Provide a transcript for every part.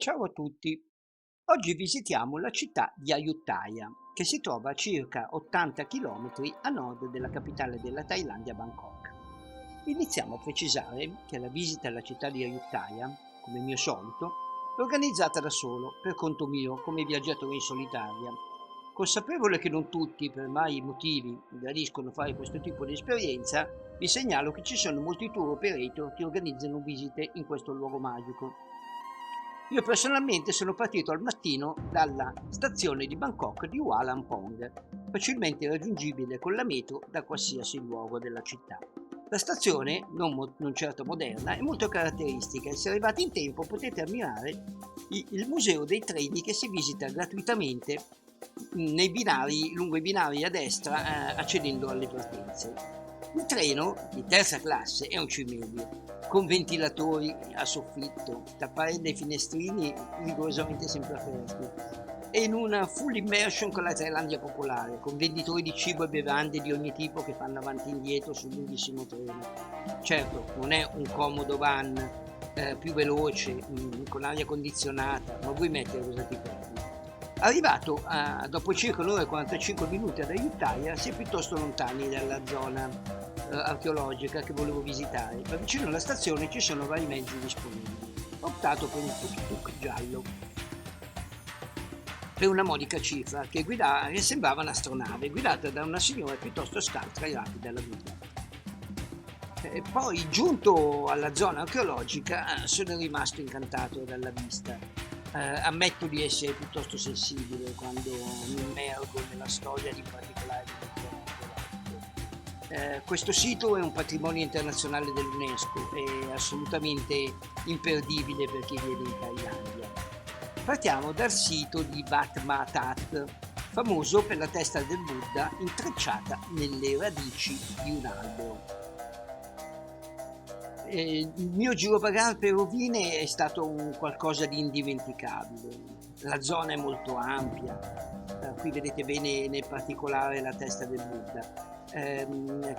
Ciao a tutti, oggi visitiamo la città di Ayutthaya, che si trova a circa 80 km a nord della capitale della Thailandia, Bangkok. Iniziamo a precisare che la visita alla città di Ayutthaya, come mio solito, è organizzata da solo, per conto mio, come viaggiatore in solitaria. Consapevole che non tutti, per vari motivi, gradiscono fare questo tipo di esperienza, vi segnalo che ci sono molti tour operator che organizzano visite in questo luogo magico. Io personalmente sono partito al mattino dalla stazione di Bangkok di Hua facilmente raggiungibile con la metro da qualsiasi luogo della città. La stazione, non certo moderna, è molto caratteristica e se arrivate in tempo potete ammirare il museo dei treni che si visita gratuitamente lungo i binari a destra, accedendo alle partenze. Il treno di terza classe è un cimelio, con ventilatori a soffitto, tapparelle e finestrini rigorosamente sempre aperti, e in una full immersion con la Thailandia popolare, con venditori di cibo e bevande di ogni tipo che fanno avanti e indietro sul lunghissimo treno. Certo, non è un comodo van più veloce, con aria condizionata, ma vuoi mettere cosa ti perdi? Arrivato dopo circa un'ora e 45 minuti ad Ayutthaya, si è piuttosto lontani dalla zona archeologica che volevo visitare, ma vicino alla stazione ci sono vari mezzi disponibili. Ho optato per un tuk-tuk giallo, per una modica cifra, che sembrava un'astronave, guidata da una signora piuttosto scaltra e rapida alla guida. Poi, giunto alla zona archeologica, sono rimasto incantato dalla vista. Ammetto di essere piuttosto sensibile quando mi immergo nella storia di particolari del piano archeologico. Questo sito è un patrimonio internazionale dell'UNESCO, è assolutamente imperdibile per chi viene in Thailandia. Partiamo dal sito di Wat Ma Tat, famoso per la testa del Buddha intrecciata nelle radici di un albero. Il mio girovagare per rovine è stato un qualcosa di indimenticabile. La zona è molto ampia, qui vedete bene nel particolare la testa del Buddha.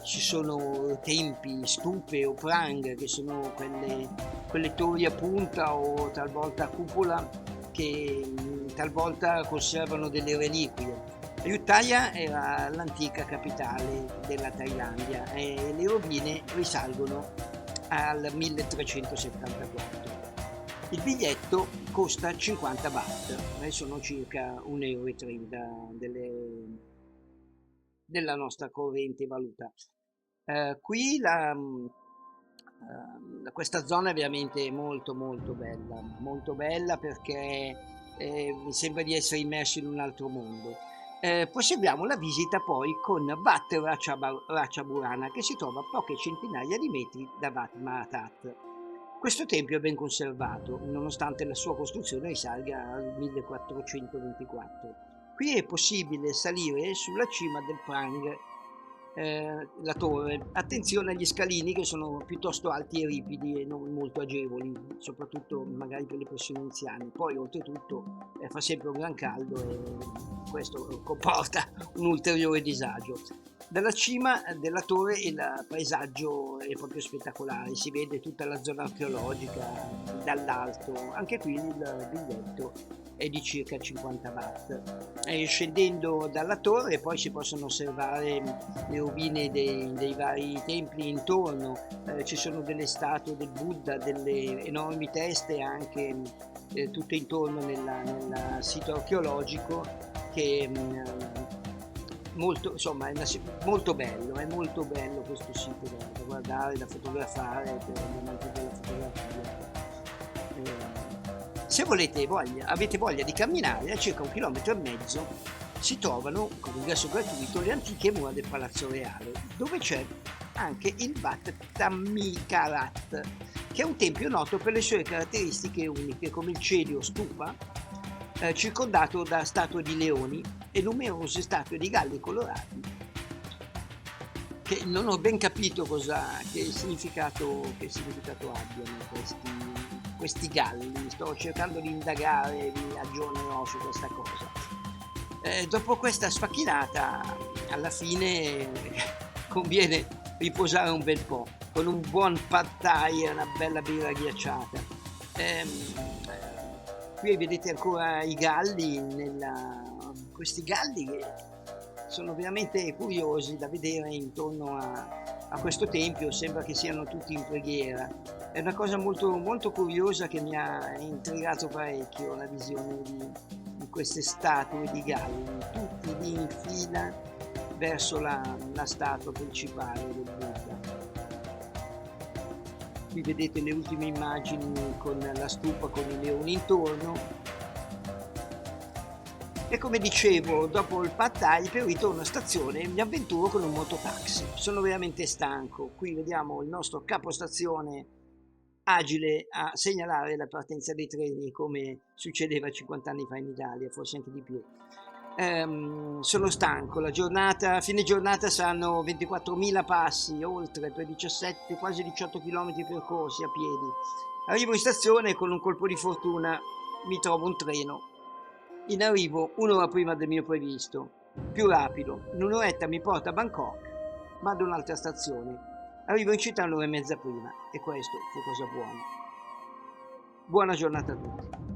Ci sono templi, stupe o prang, che sono quelle torri a punta o talvolta a cupola che talvolta conservano delle reliquie. Ayutthaya era l'antica capitale della Thailandia e le rovine risalgono al 1374. Il biglietto costa 50 baht, sono circa 1,30 euro della nostra corrente valuta. Qui questa zona è veramente molto bella perché mi sembra di essere immerso in un altro mondo. Proseguiamo la visita poi con Wat Ratchaburana, che si trova a poche centinaia di metri da Wat Mahatat. Questo tempio è ben conservato, nonostante la sua costruzione risalga al 1424. Qui è possibile salire sulla cima del Prang, la torre. Attenzione agli scalini che sono piuttosto alti e ripidi e non molto agevoli, soprattutto magari per le persone anziane. Poi oltretutto fa sempre un gran caldo e questo comporta un ulteriore disagio. Dalla cima della torre il paesaggio è proprio spettacolare, si vede tutta la zona archeologica dall'alto, anche qui il biglietto è di circa 50 baht. Scendendo dalla torre poi si possono osservare le rovine dei vari templi intorno, ci sono delle statue del Buddha, delle enormi teste anche tutte intorno nel sito archeologico che insomma, è molto bello questo sito da guardare, da fotografare per gli amanti della fotografia. Se avete voglia di camminare, a circa 1,5 km si trovano, con ingresso gratuito, le antiche mura del Palazzo Reale, dove c'è anche il Wat Tammikarat, che è un tempio noto per le sue caratteristiche uniche, come il celio stupa, circondato da statue di leoni e numerose statue di galli colorati, che non ho ben capito che significato abbiano questi galli. Sto cercando di indagare, vi aggiornerò su questa cosa. Dopo questa sfacchinata, alla fine conviene riposare un bel po', con un buon pad thai e una bella birra ghiacciata. Qui vedete ancora i galli, questi galli che sono veramente curiosi da vedere intorno a questo tempio, sembra che siano tutti in preghiera. È una cosa molto, molto curiosa che mi ha intrigato parecchio, la visione di queste statue di galli, tutti lì in fila verso la statua principale del Buddha. Qui vedete le ultime immagini con la stupa con i leoni intorno. E come dicevo, dopo il Pad Thai per il ritorno a stazione mi avventuro con un mototaxi. Sono veramente stanco. Qui vediamo il nostro capostazione agile a segnalare la partenza dei treni come succedeva 50 anni fa in Italia, forse anche di più. Sono stanco, a fine giornata saranno 24.000 passi, oltre per 17, quasi 18 km percorsi a piedi. Arrivo in stazione e con un colpo di fortuna mi trovo un treno in arrivo un'ora prima del mio previsto, più rapido, in un'oretta mi porta a Bangkok, ma ad un'altra stazione. Arrivo in città un'ora e mezza prima e questo fu cosa buona. Buona giornata a tutti.